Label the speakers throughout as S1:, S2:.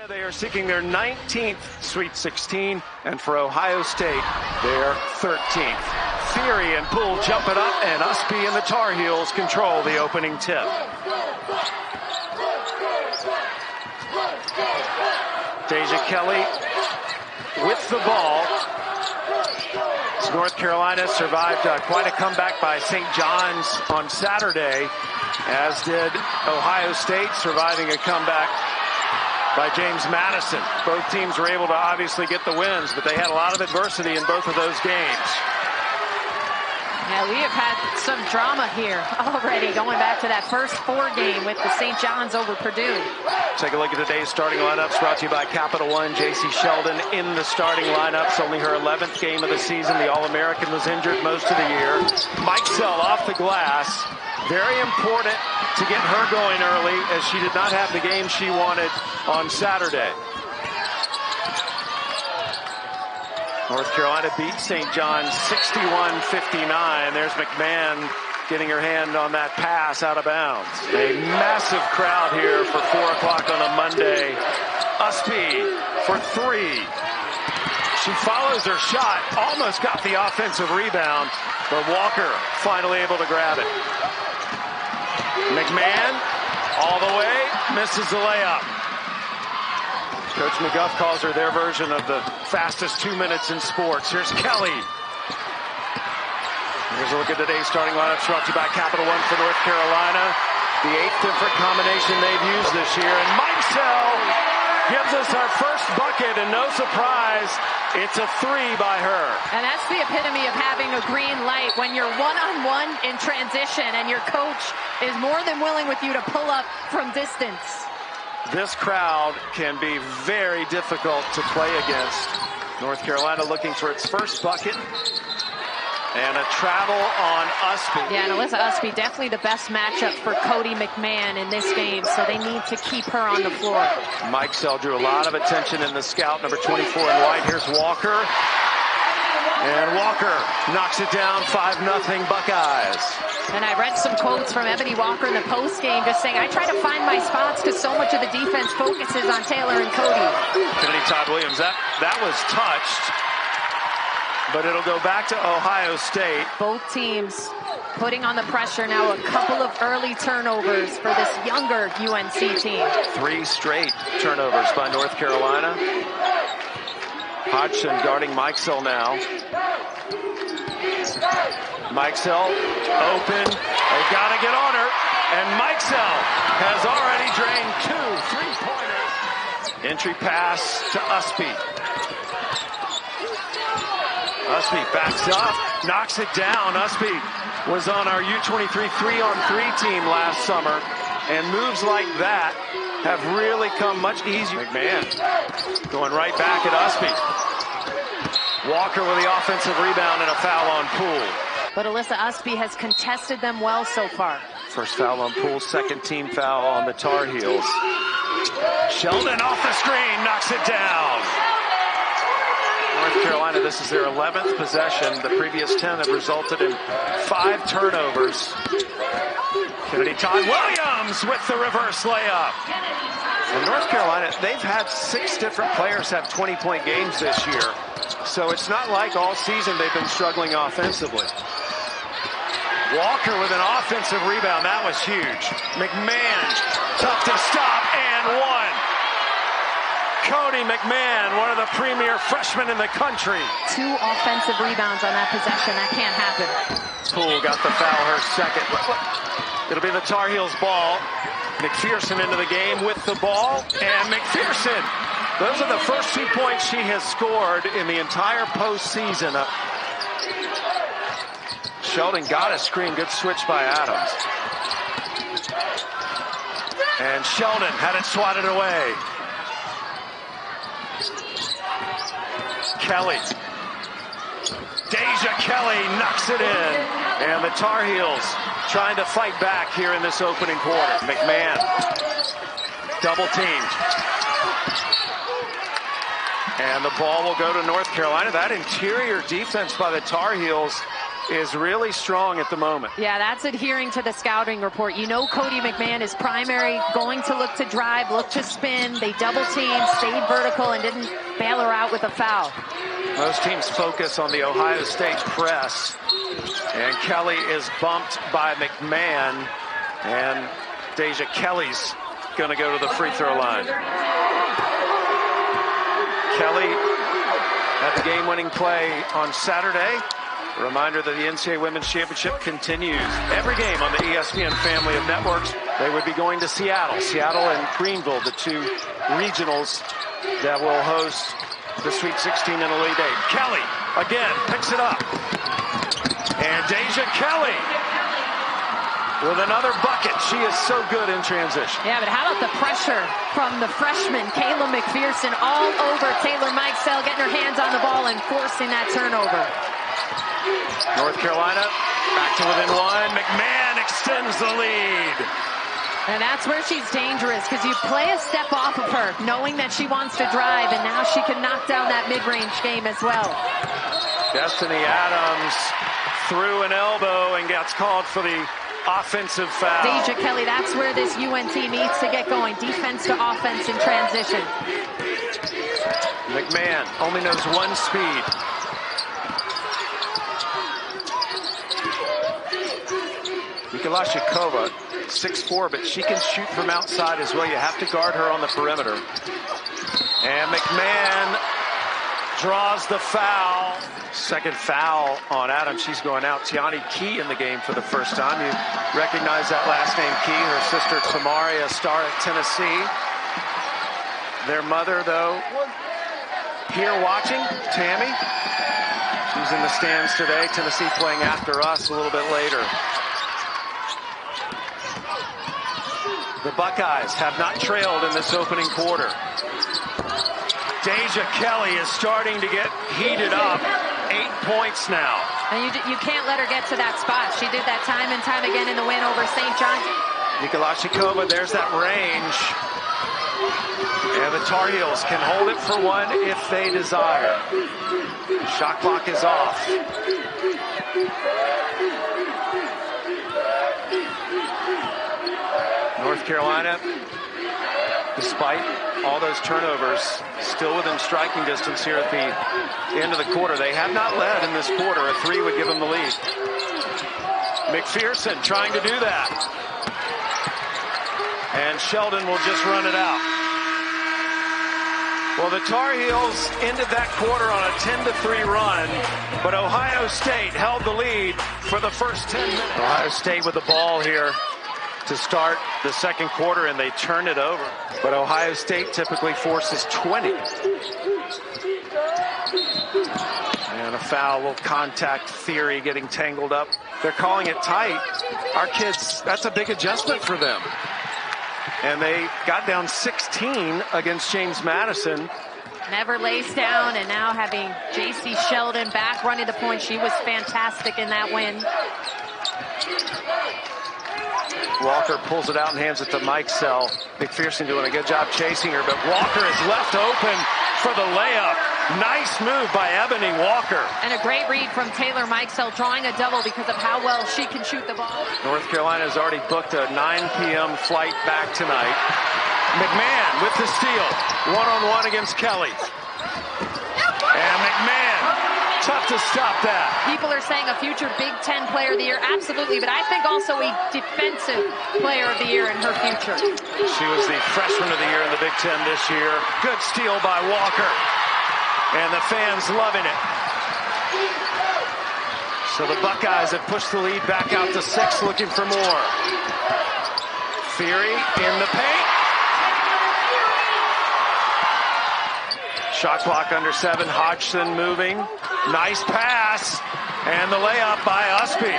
S1: They are seeking their 19th Sweet 16, and for Ohio State, their 13th. Theory and Poole jump it up, and Usby and the Tar Heels control the opening tip. Deja Kelly with the ball. North Carolina survived quite a comeback by St. John's on Saturday, as did Ohio State, surviving a comeback by James Madison. Both teams were able to obviously get the wins, but they had a lot of adversity in both of those games.
S2: Yeah, we have had some drama here already, going back to that first 4 game with the St. John's over Purdue.
S1: Take a look at today's starting lineups, brought to you by Capital One. J.C. Sheldon in the starting lineups, only her 11th game of the season. The All-American was injured most of the year. Mike Sell off the glass. Very important to get her going early, as she did not have the game she wanted on Saturday. North Carolina beat St. John's 61-59. There's McMahon getting her hand on that pass out of bounds. A massive crowd here for 4 o'clock on a Monday. Usby for 3. She follows her shot, almost got the offensive rebound, but Walker finally able to grab it. McMahon all the way, misses the layup. Coach McGuff calls her their version of the fastest 2 minutes in sports. Here's Kelly. Here's a look at today's starting lineups, brought to you by Capital One for North Carolina. The 8th different combination they've used this year. And Mike Sell gives us our first bucket, and no surprise, it's a 3 by her.
S2: And that's the epitome of having a green light when you're one-on-one in transition and your coach is more than willing with you to pull up from distance.
S1: This crowd can be very difficult to play against. North Carolina looking for its first bucket. And a travel on Usby.
S2: Yeah, and Alyssa Usby, definitely the best matchup for Cody McMahon in this game, so they need to keep her on the floor.
S1: Mike Sell drew a lot of attention in the scout, number 24 in white. Here's Walker. And Walker knocks it down, 5-0 Buckeyes.
S2: And I read some quotes from Ebony Walker in the post game just saying, I try to find my spots because so much of the defense focuses on Taylor and Cody.
S1: Kennedy Todd Williams, that was touched. But it'll go back to Ohio State.
S2: Both teams putting on the pressure now. A couple of early turnovers for this younger UNC team.
S1: 3 straight turnovers by North Carolina. Hodgson guarding Mike Sell now. Mike Sell open. They got to get on her. And Mike Sell has already drained 2 3-pointers. Entry pass to Usby. Usby backs up, knocks it down. Usby was on our U23 3-on-3 team last summer, and moves like that have really come much easier. McMahon going right back at Usby. Walker with the offensive rebound and a foul on Poole.
S2: But Alyssa Usby has contested them well so far.
S1: First foul on Poole, second team foul on the Tar Heels. Sheldon off the screen, knocks it down. North Carolina, this is their 11th possession. The previous 10 have resulted in 5 turnovers. Kennedy Todd Williams with the reverse layup. And North Carolina, they've had 6 different players have 20-point games this year. So it's not like all season they've been struggling offensively. Walker with an offensive rebound. That was huge. McMahon, tough to stop, and 1. Cody McMahon, one of the premier freshmen in the country.
S2: 2 offensive rebounds on that possession. That can't happen.
S1: Poole got the foul, her second. It'll be the Tar Heels ball. McPherson into the game with the ball. And McPherson, those are the first 2 points she has scored in the entire postseason. Sheldon got a screen. Good switch by Adams. And Sheldon had it swatted away. Kelly. Deja Kelly knocks it in. And the Tar Heels trying to fight back here in this opening quarter. McMahon. Double teamed. And the ball will go to North Carolina. That interior defense by the Tar Heels is really strong at the moment.
S2: Yeah, that's adhering to the scouting report. You know Cody McMahon is primary, going to look to drive, look to spin. They double team, stayed vertical, and didn't bail her out with a foul.
S1: Most teams focus on the Ohio State press. And Kelly is bumped by McMahon. And Deja Kelly's going to go to the free throw line. Kelly had the game-winning play on Saturday. A reminder that the NCAA Women's Championship continues every game on the ESPN family of networks. They would be going to Seattle. Seattle and Greenville, the two regionals that will host the Sweet 16 and Elite Eight. Kelly, again, picks it up. And Deja Kelly with another bucket. She is so good in transition.
S2: Yeah, but how about the pressure from the freshman, Kayla McPherson, all over Taylor Mikesell, getting her hands on the ball and forcing that turnover.
S1: North Carolina back to within one. McMahon extends the lead.
S2: And that's where she's dangerous, because you play a step off of her, knowing that she wants to drive, and now she can knock down that mid-range game as well.
S1: Destiny Adams threw an elbow and gets called for the offensive foul.
S2: Deja Kelly, that's where this UNT needs to get going. Defense to offense in transition.
S1: McMahon only knows one speed. Nikolashikova, 6'4", but she can shoot from outside as well. You have to guard her on the perimeter. And McMahon draws the foul. Second foul on Adams. She's going out. Tiani Key in the game for the first time. You recognize that last name, Key. Her sister Tamari, a star at Tennessee. Their mother, though, here watching, Tammy. She's in the stands today. Tennessee playing after us a little bit later. The Buckeyes have not trailed in this opening quarter. Deja Kelly is starting to get heated up. 8 points now.
S2: And you can't let her get to that spot. She did that time and time again in the win over St. John's.
S1: Nikolashikova, there's that range. And the Tar Heels can hold it for one if they desire. Shot clock is off. North Carolina, despite all those turnovers, still within striking distance here at the end of the quarter. They have not led in this quarter. A three would give them the lead. McPherson trying to do that. And Sheldon will just run it out. Well, the Tar Heels ended that quarter on a 10-3 run, but Ohio State held the lead for the first 10 minutes. Ohio State with the ball here to start the second quarter, and they turn it over. But Ohio State typically forces 20. And a foul, little contact theory getting tangled up. They're calling it tight. Our kids, that's a big adjustment for them. And they got down 16 against James Madison.
S2: Never lays down, and now having J.C. Sheldon back running the point. She was fantastic in that win.
S1: Walker pulls it out and hands it to Mikesell. McPherson doing a good job chasing her, but Walker is left open for the layup. Nice move by Ebony Walker.
S2: And a great read from Taylor Mikesell, drawing a double because of how well she can shoot the ball.
S1: North Carolina has already booked a 9 p.m. flight back tonight. McMahon with the steal. One-on-one against Kelly. And McMahon, tough to stop that.
S2: People are saying a future Big Ten player of the year. Absolutely, but I think also a defensive player of the year in her future.
S1: She was the freshman of the year in the Big Ten this year. Good steal by Walker. And the fans loving it. So the Buckeyes have pushed the lead back out to 6, looking for more. Theory in the paint. Shot clock under 7. Hodgson moving. Nice pass. And the layup by Usby.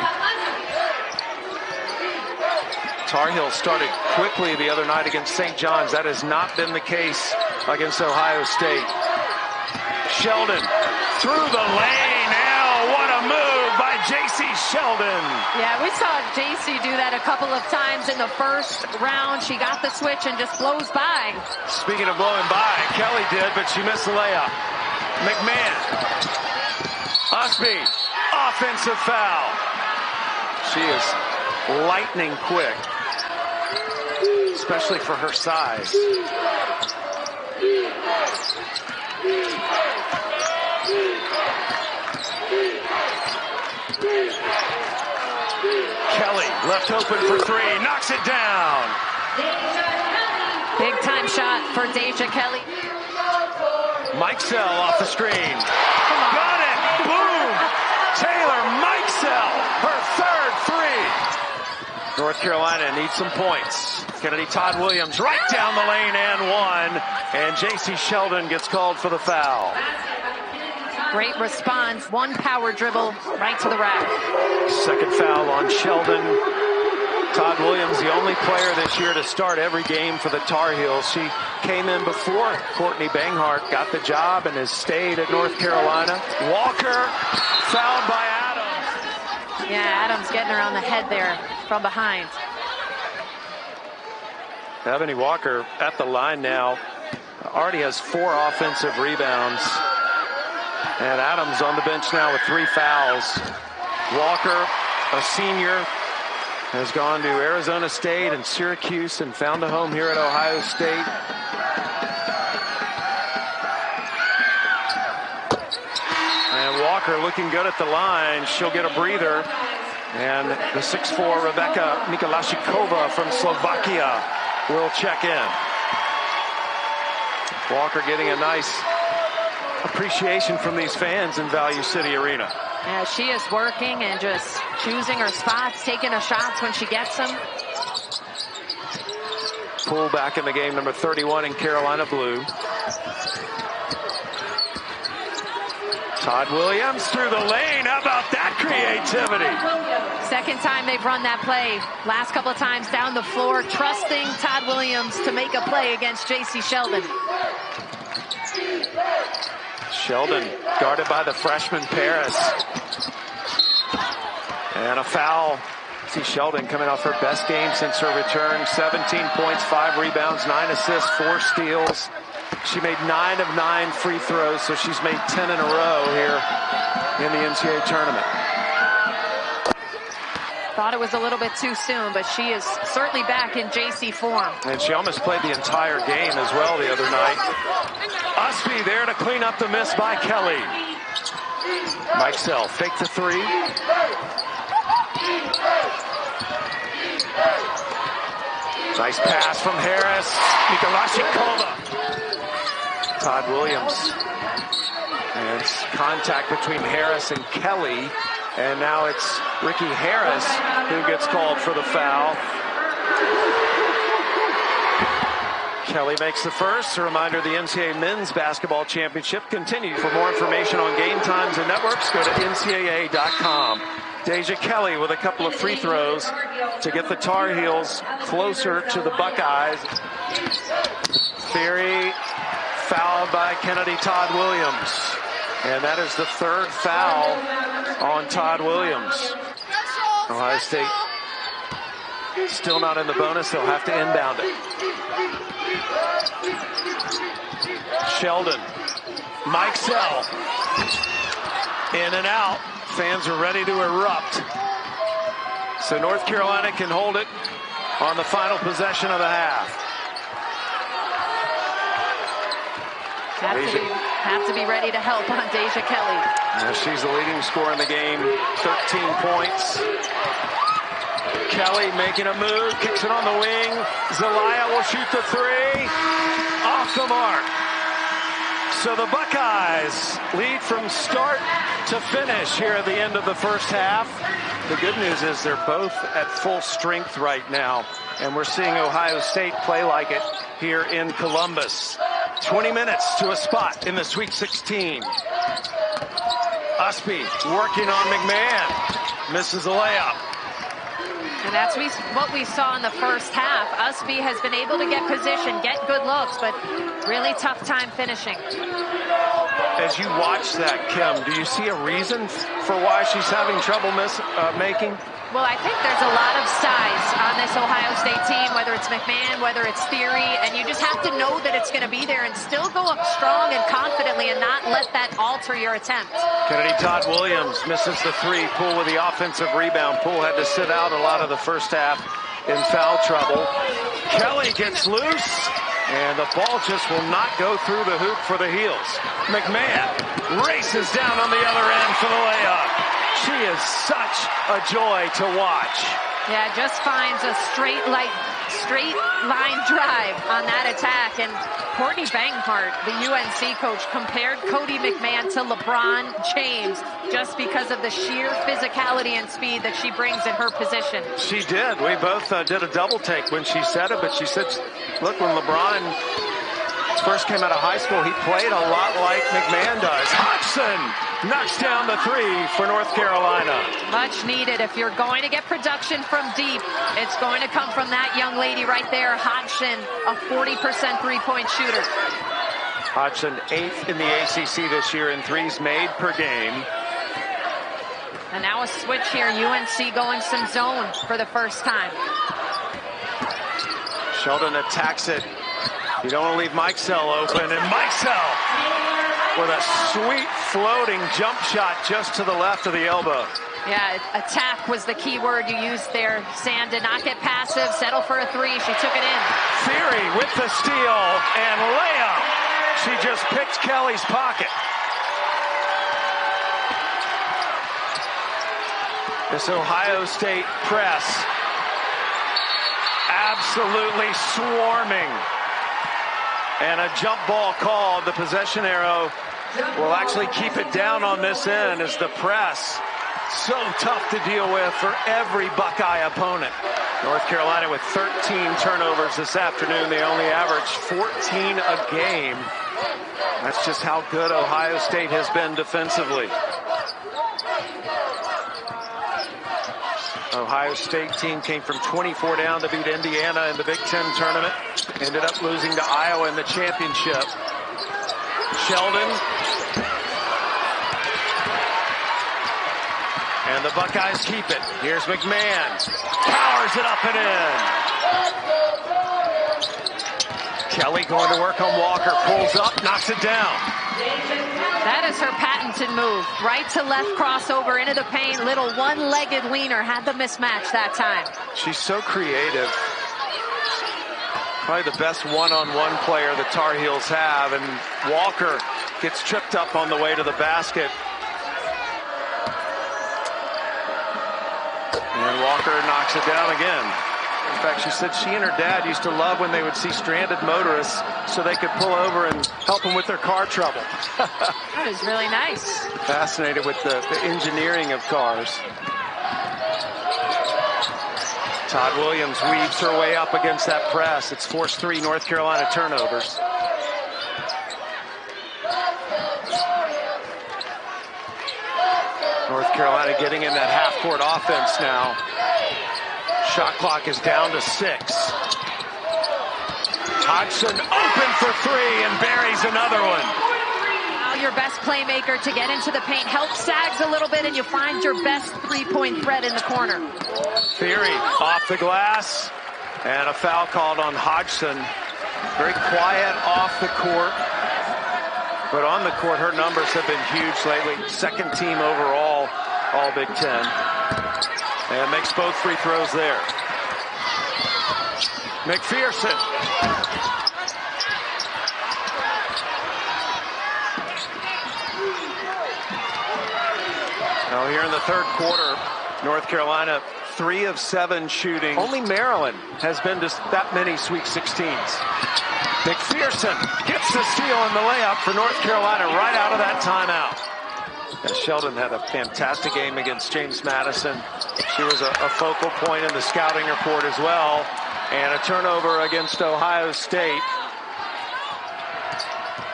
S1: Tar Heels started quickly the other night against St. John's. That has not been the case against Ohio State. Sheldon through the lane. Now, what a move by J.C. Sheldon.
S2: Yeah, we saw J.C. do that a couple of times in the first round. She got the switch and just blows by.
S1: Speaking of blowing by, Kelly did, but she missed the layup. McMahon. Usby. offensive foul. She is lightning quick, especially for her size. Kelly left open for three, knocks it down.
S2: Big time shot for Deja Kelly.
S1: Mikesell off the screen. Got it! Boom! Taylor Mikesell, her third three. North Carolina needs some points. Kennedy Todd Williams right down the lane and one. And J.C. Sheldon gets called for the foul.
S2: Great response. One power dribble right to the rack.
S1: Second foul on Sheldon. Todd Williams, the only player this year to start every game for the Tar Heels. She came in before Courtney Banghart got the job and has stayed at North Carolina. Walker fouled by Adams.
S2: Yeah, Adams getting her on the head there from behind.
S1: Ebony Walker at the line now. Already has 4 offensive rebounds. And Adams on the bench now with 3 fouls. Walker, a senior, has gone to Arizona State and Syracuse and found a home here at Ohio State. And Walker looking good at the line. She'll get a breather. And the 6'4" Rebecca Mikolashikova from Slovakia will check in. Walker getting a nice appreciation from these fans in Value City Arena.
S2: Yeah, she is working and just choosing her spots, taking her shots when she gets them.
S1: Poole back in the game, number 31 in Carolina blue. Todd Williams through the lane. How about that creativity?
S2: Second time they've run that play. Last couple of times down the floor, trusting Todd Williams to make a play against J.C. Sheldon.
S1: Sheldon guarded by the freshman Paris. And a foul. See Sheldon coming off her best game since her return. 17 points, 5 rebounds, 9 assists, 4 steals. She made 9 of 9 free throws, so she's made 10 in a row here in the NCAA tournament.
S2: Thought it was a little bit too soon, but she is certainly back in JC form.
S1: And she almost played the entire game as well the other night. Usby there to clean up the miss by Kelly. Mikesell fake the 3. Nice pass from Harris. Mikolashikova. Todd Williams. And it's contact between Harris and Kelly. And now it's Ricky Harris who gets called for the foul. Kelly makes the first. A reminder, the NCAA Men's Basketball Championship continues. For more information on game times and networks, go to ncaa.com. Deja Kelly with a couple of free throws to get the Tar Heels closer to the Buckeyes. Theory fouled by Kennedy Todd Williams. And that is the 3rd foul on Todd Williams. Ohio State still not in the bonus. They'll have to inbound it. Sheldon. Mikesell. In and out. Fans are ready to erupt. So North Carolina can hold it on the final possession of the half.
S2: Have to be ready to help on Deja Kelly.
S1: She's the leading scorer in the game, 13 points. Kelly making a move, kicks it on the wing. Zelaya will shoot the 3. Off the mark. So the Buckeyes lead from start to finish here at the end of the first half. The good news is they're both at full strength right now. And we're seeing Ohio State play like it here in Columbus. 20 minutes to a spot in the Sweet 16. Usby working on McMahon. Misses a layup.
S2: And that's what we saw in the first half. Usby has been able to get position, get good looks, but really tough time finishing.
S1: As you watch that, Kim, do you see a reason for why she's having trouble making?
S2: Well, I think there's a lot of size on this Ohio State team, whether it's McMahon, whether it's Theory, and you just have to know that it's going to be there and still go up strong and confidently consistently and not let that alter your attempt.
S1: Kennedy Todd Williams misses the three. Poole with the offensive rebound. Poole had to sit out a lot of the first half in foul trouble. Kelly gets loose, and the ball just will not go through the hoop for the Heels. McMahon races down on the other end for the layup. She is such a joy to watch.
S2: Yeah, just finds a straight line drive on that attack. And Courtney Banghart, the UNC coach, compared Cody McMahon to LeBron James just because of the sheer physicality and speed that she brings in her position.
S1: She did. We both did a double take when she said it, but she said, look, when LeBron first came out of high school, he played a lot like McMahon does. Hodgson knocks down the three for North Carolina.
S2: Much needed. If you're going to get production from deep, it's going to come from that young lady right there, Hodgson, a 40% three-point shooter.
S1: Hodgson 8th in the ACC this year in threes made per game.
S2: And now a switch here. UNC going some zone for the first time.
S1: Sheldon attacks it. You don't want to leave Mikesell open, and Mikesell with a sweet floating jump shot just to the left of the elbow.
S2: Yeah, attack was the key word you used there. Sand did not get passive, settle for a three. She took it in.
S1: Theory with the steal and layup. She just picked Kelly's pocket. This Ohio State press absolutely swarming. And a jump ball called. The possession arrow will actually keep it down on this end as the press so tough to deal with for every Buckeye opponent. North Carolina with 13 turnovers this afternoon. They only average 14 a game. That's just how good Ohio State has been defensively. Ohio State team came from 24 down to beat Indiana in the Big Ten tournament. Ended up losing to Iowa in the championship. Sheldon. And the Buckeyes keep it. Here's McMahon. Powers it up and in. Kelly going to work on Walker. Pulls up, knocks it down.
S2: That is her patented move. Right to left crossover into the paint. Little one-legged leaner. Had the mismatch that time.
S1: She's so creative. Probably the best one-on-one player the Tar Heels have. And Walker gets tripped up on the way to the basket. And Walker knocks it down again. In fact, she said she and her dad used to love when they would see stranded motorists so they could pull over and help them with their car trouble.
S2: That is really nice.
S1: Fascinated with the engineering of cars. Todd Williams weaves her way up against that press. It's forced 3 North Carolina turnovers. North Carolina getting in that half-court offense now. Shot clock is down to 6. Hodgson open for 3 and buries another one.
S2: Your best playmaker to get into the paint. Help sags a little bit and you find your best three-point threat in the corner.
S1: Theory off the glass and a foul called on Hodgson. Very quiet off the court. But on the court, her numbers have been huge lately. Second team overall, all Big Ten. And makes both free throws there. McPherson. Now here in the third quarter, North Carolina 3 of 7 shooting. Only Maryland has been to that many Sweet 16s. McPherson gets the steal and the layup for North Carolina right out of that timeout. And Sheldon had a fantastic game against James Madison. She was a focal point in the scouting report as well. And a turnover against Ohio State.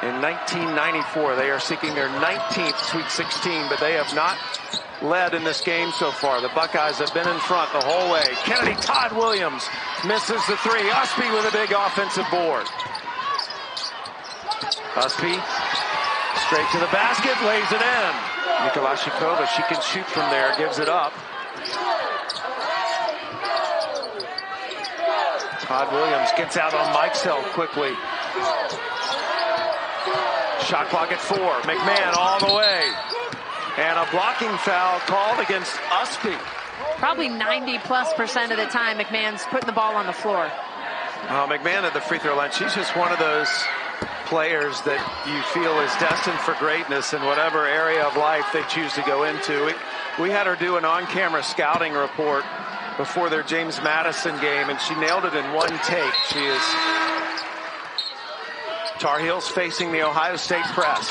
S1: In 1994, they are seeking their 19th Sweet 16, but they have not led in this game so far. The Buckeyes have been in front the whole way. Kennedy Todd Williams misses the 3. Usby with a big offensive board. Usby straight to the basket, lays it in. Nikolashikova, she can shoot from there, gives it up. Todd Williams gets out on Mikesell quickly. Shot clock at 4. McMahon all the way. And a blocking foul called against Usby.
S2: Probably 90+% of the time, McMahon's putting the ball on the floor.
S1: McMahon at the free throw line. She's just one of those players that you feel is destined for greatness in whatever area of life they choose to go into. We had her do an on-camera scouting report before their James Madison game, and she nailed it in one take. She is Tar Heels facing the Ohio State press.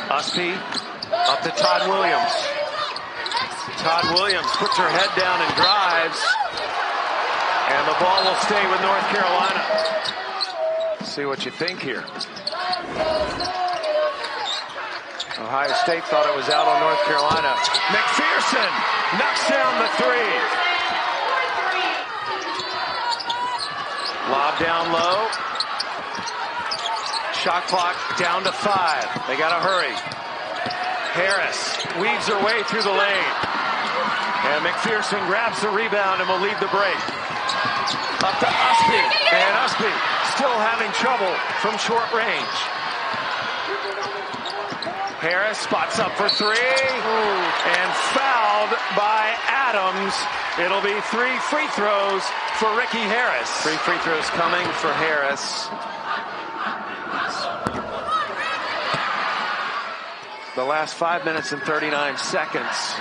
S1: Usby up to Todd Williams. Todd Williams puts her head down and drives. And the ball will stay with North Carolina. See what you think here. Ohio State thought it was out on North Carolina. McPherson knocks down the 3. Lob down low. Shot clock down to 5. They got to hurry. Harris weaves her way through the lane. And McPherson grabs the rebound and will lead the break. Up to Usby. And Usby still having trouble from short range. Harris spots up for 3. And fouled by Adams. It'll be 3 free throws for Ricky Harris. 3 free throws coming for Harris. The last 5 minutes and 39 seconds.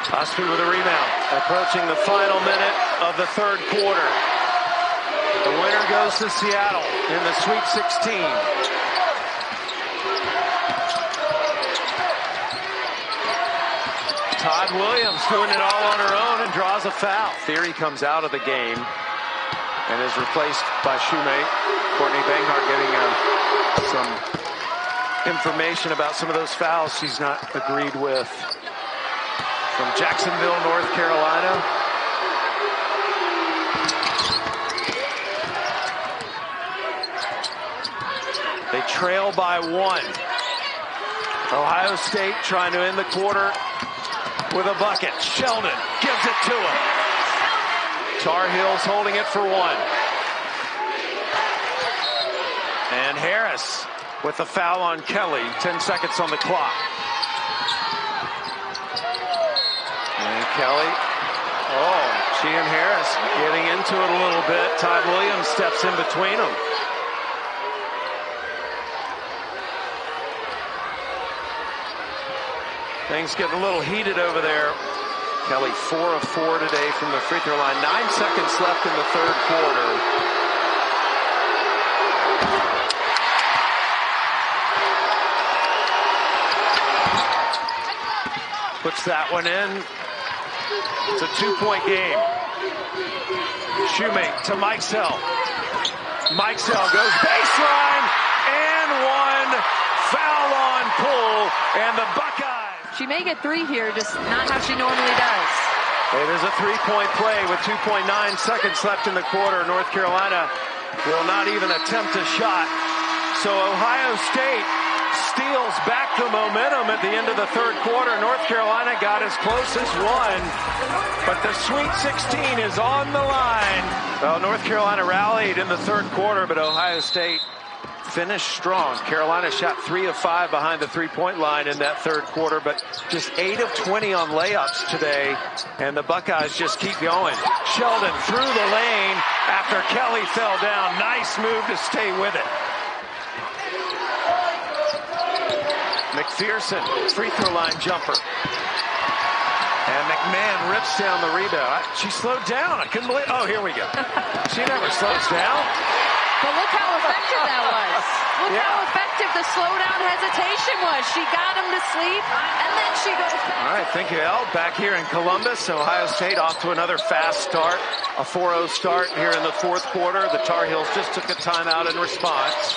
S1: Usby with a rebound. Approaching the final minute of the third quarter. The winner goes to Seattle in the Sweet 16. Todd Williams doing it all on her own and draws a foul. Theory comes out of the game and is replaced by shoemate Courtney Banghart, getting some information about some of those fouls she's not agreed with. From Jacksonville, North Carolina. They trail by 1. Ohio State trying to end the quarter with a bucket. Sheldon gives it to him. Tar Heels holding it for 1. And Harris with the foul on Kelly. 10 seconds on the clock. And Kelly, she and Harris getting into it a little bit. Todd Williams steps in between them. Things getting a little heated over there. Kelly 4 of 4 today from the free throw line. 9 seconds left in the third quarter. Puts that one in. It's a 2-point game. Shoemate to Mikesell. Mikesell goes baseline and 1. Foul on pull, and the Buckeyes.
S2: She may get 3 here, just not how she normally does.
S1: It is a 3-point play with 2.9 seconds left in the quarter. North Carolina will not even attempt a shot. So Ohio State steals back the momentum at the end of the third quarter. North Carolina got as close as 1, but the Sweet 16 is on the line. Well, North Carolina rallied in the third quarter, but Ohio State finished strong. Carolina shot 3 of 5 behind the 3-point line in that third quarter, but just 8 of 20 on layups today, and the Buckeyes just keep going. Sheldon through the lane after Kelly fell down. Nice move to stay with it. McPherson, free throw line jumper. And McMahon rips down the rebound. She slowed down. I couldn't believe. Oh, here we go. She never slows down.
S2: But look how effective that was. Look how effective the slowdown hesitation was. She got him to sleep, and then she goes.
S1: All right, thank you, El. Back here in Columbus, Ohio State off to another fast start. A 4-0 start here in the fourth quarter. The Tar Heels just took a timeout in response.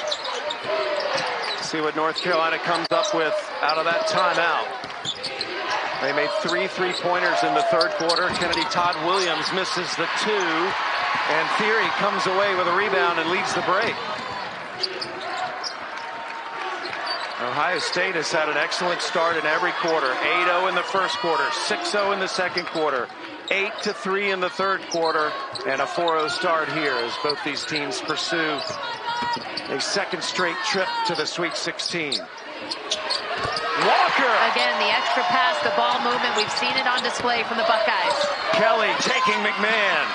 S1: See what North Carolina comes up with out of that timeout. They made 3 3-pointers in the third quarter. Kennedy Todd Williams misses the 2. And Theory comes away with a rebound and leads the break. Ohio State has had an excellent start in every quarter. 8-0 in the first quarter, 6-0 in the second quarter, 8-3 in the third quarter, and a 4-0 start here as both these teams pursue a second straight trip to the Sweet 16. Walker!
S2: Again, the extra pass, the ball movement, we've seen it on display from the Buckeyes.
S1: Kelly taking McMahon.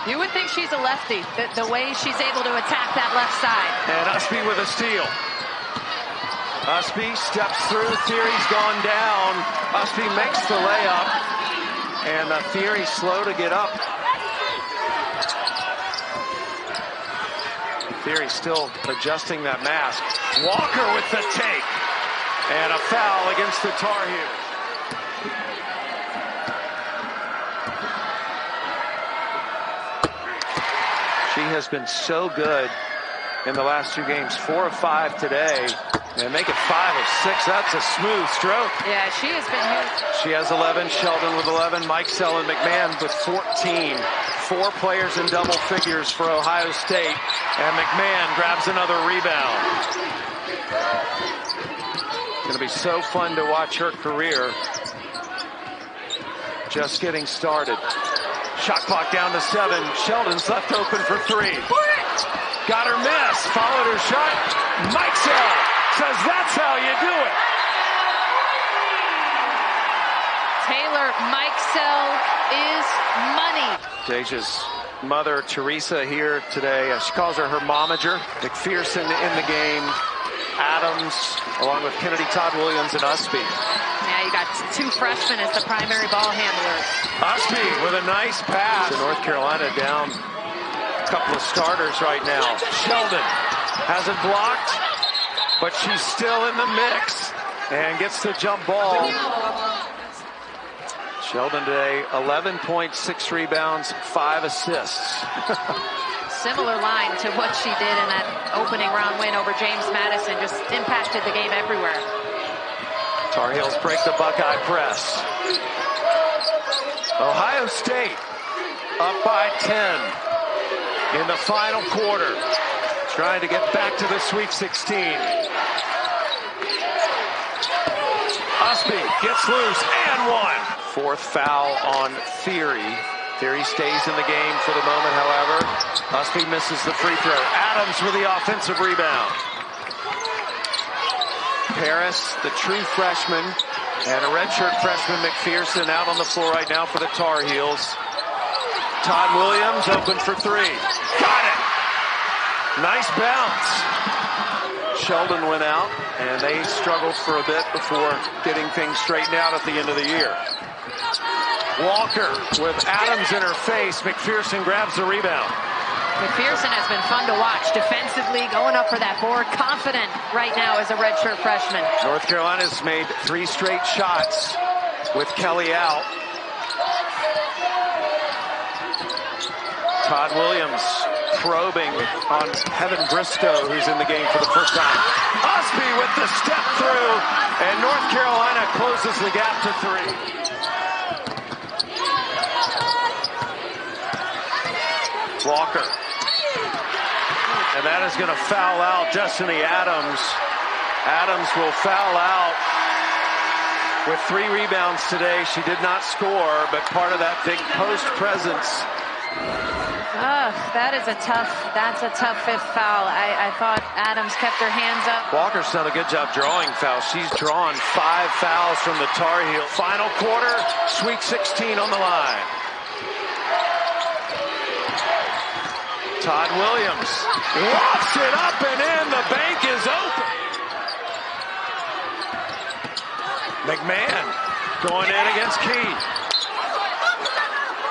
S2: You would think she's a lefty, the way she's able to attack that left side.
S1: And Usby with a steal. Usby steps through. Theory's gone down. Usby makes the layup. And Theory slow to get up. Theory still adjusting that mask. Walker with the take. And a foul against the Tar Heels. She has been so good in the last two games. 4 of 5 today. And make it 5 of 6. That's a smooth stroke.
S2: Yeah, she has been huge.
S1: She has 11. Sheldon with 11. Mikesell and McMahon with 14. 4 players in double figures for Ohio State. And McMahon grabs another rebound. Going to be so fun to watch her career. Just getting started. Shot clock down to 7. Sheldon's left open for 3. Got her miss. Followed her shot. Mikesell says that's how you do it.
S2: Taylor Mikesell is money.
S1: Deja's mother, Teresa, here today. She calls her momager. McPherson in the game. Adams, along with Kennedy, Todd Williams, and Usby.
S2: Yeah, you got 2 freshmen as the primary ball handlers.
S1: Usby with a nice pass. North Carolina down a couple of starters right now. Sheldon has it blocked, but she's still in the mix and gets the jump ball. Sheldon today, 11 points, 6 rebounds, 5 assists.
S2: Similar line to what she did in that opening round win over James Madison. Just impacted the game everywhere.
S1: Tar Heels break the Buckeye press. Ohio State up by 10 in the final quarter. Trying to get back to the Sweet 16. Usby gets loose and 1. 4th foul on Theory. Theory stays in the game for the moment, however. Usby misses the free throw. Adams with the offensive rebound. Paris, the true freshman, and a redshirt freshman, McPherson, out on the floor right now for the Tar Heels. Todd Williams open for 3. Got it! Nice bounce. Sheldon went out, and they struggled for a bit before getting things straightened out at the end of the year. Walker with Adams in her face. McPherson grabs the rebound.
S2: McPherson has been fun to watch defensively, going up for that board, confident right now as a redshirt freshman.
S1: North Carolina's made 3 straight shots with Kelly out. Todd Williams probing on Heaven Bristow, who's in the game for the first time. Usby with the step through, and North Carolina closes the gap to 3. Walker. And that is going to foul out Destiny Adams. Adams will foul out with 3 rebounds today. She did not score, but part of that big post presence.
S2: That's a tough 5th foul. I thought Adams kept her hands up.
S1: Walker's done a good job drawing fouls. She's drawn 5 fouls from the Tar Heels. Final quarter, Sweet 16 on the line. Todd Williams lofts it up and in. The bank is open. McMahon going in against Key.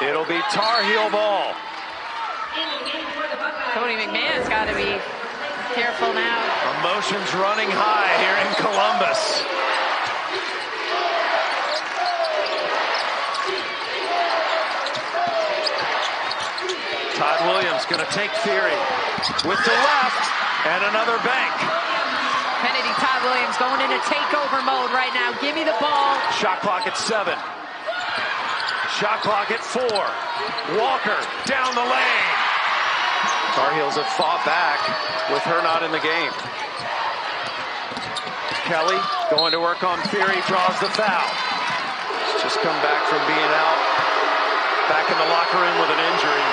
S1: It'll be Tar Heel ball.
S2: Cody McMahon's got to be careful now.
S1: Emotions running high here in Columbus. Todd Williams going to take Theory with the left and another bank.
S2: Kennedy, Todd Williams going into takeover mode right now. Give me the ball.
S1: Shot clock at 7. Shot clock at 4. Walker down the lane. Tar Heels have fought back with her not in the game. Kelly going to work on Fury, draws the foul. He's just come back from being out, back in the locker room with an injury.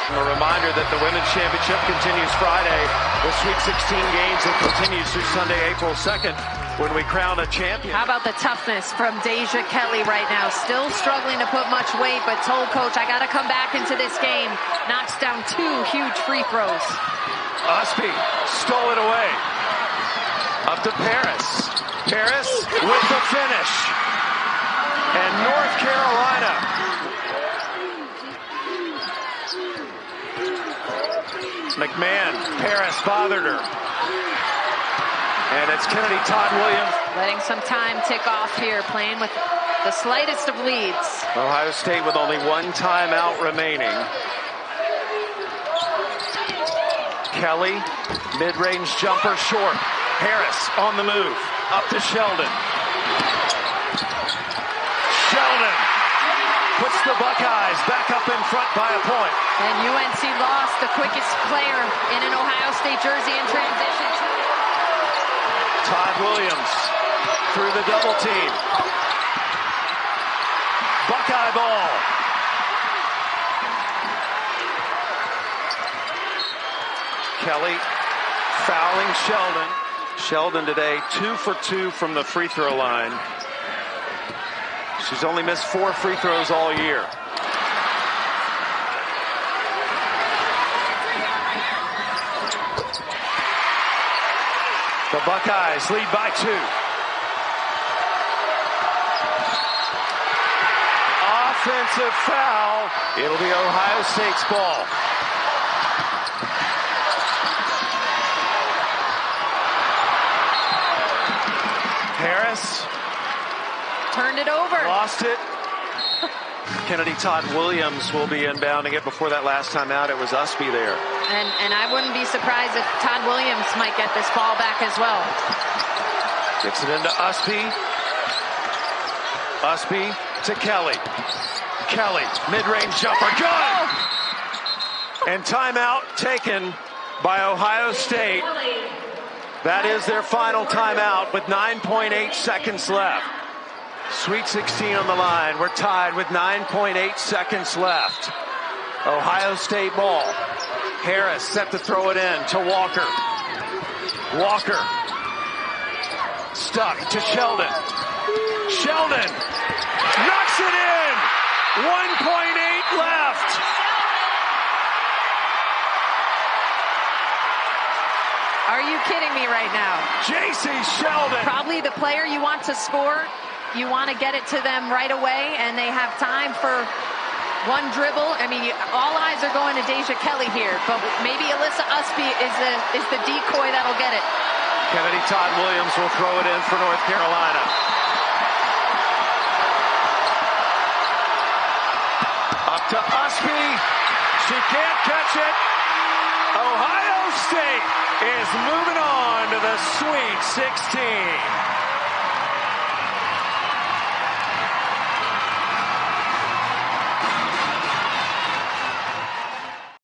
S1: A reminder that the Women's Championship continues Friday. The Sweet 16 games and continues through Sunday, April 2nd, when we crown a champion.
S2: How about the toughness from Deja Kelly right now? Still struggling to put much weight, but told coach, I got to come back into this game. Knocks down 2 huge free throws.
S1: Usby stole it away. Up to Paris. Paris with the finish. And North Carolina McMahon, Paris bothered her. And it's Kennedy Todd Williams.
S2: Letting some time tick off here, playing with the slightest of leads.
S1: Ohio State with only 1 timeout remaining. Kelly, mid-range jumper short. Harris on the move, up to Sheldon. Sheldon puts the Buckeyes back up in front by a point.
S2: And UNC lost the quickest player in an Ohio State jersey in transition.
S1: Todd Williams through the double team. Buckeye ball. Kelly fouling Sheldon. Sheldon today 2 for 2 from the free throw line. She's only missed 4 free throws all year. The Buckeyes lead by 2. Offensive foul. It'll be Ohio State's ball. Harris
S2: turned it over.
S1: Lost it. Kennedy Todd Williams will be inbounding it. Before that last time out, it was Usby there.
S2: And I wouldn't be surprised if Todd Williams might get this ball back as well.
S1: Gets it into Usby. Usby to Kelly. Kelly, mid-range jumper, good! And timeout taken by Ohio State. That is their final timeout with 9.8 seconds left. Sweet 16 on the line. We're tied with 9.8 seconds left. Ohio State ball. Harris set to throw it in to Walker. Walker. Stuck to Sheldon. Sheldon knocks it in. 1.8 left.
S2: Are you kidding me right now?
S1: J.C. Sheldon.
S2: Probably the player you want to score. You want to get it to them right away, and they have time for one dribble. I mean, all eyes are going to Deja Kelly here, but maybe Alyssa Usby is the decoy that'll get it.
S1: Kennedy Todd Williams will throw it in for North Carolina. Up to Usby. She can't catch it. Ohio State is moving on to the Sweet 16.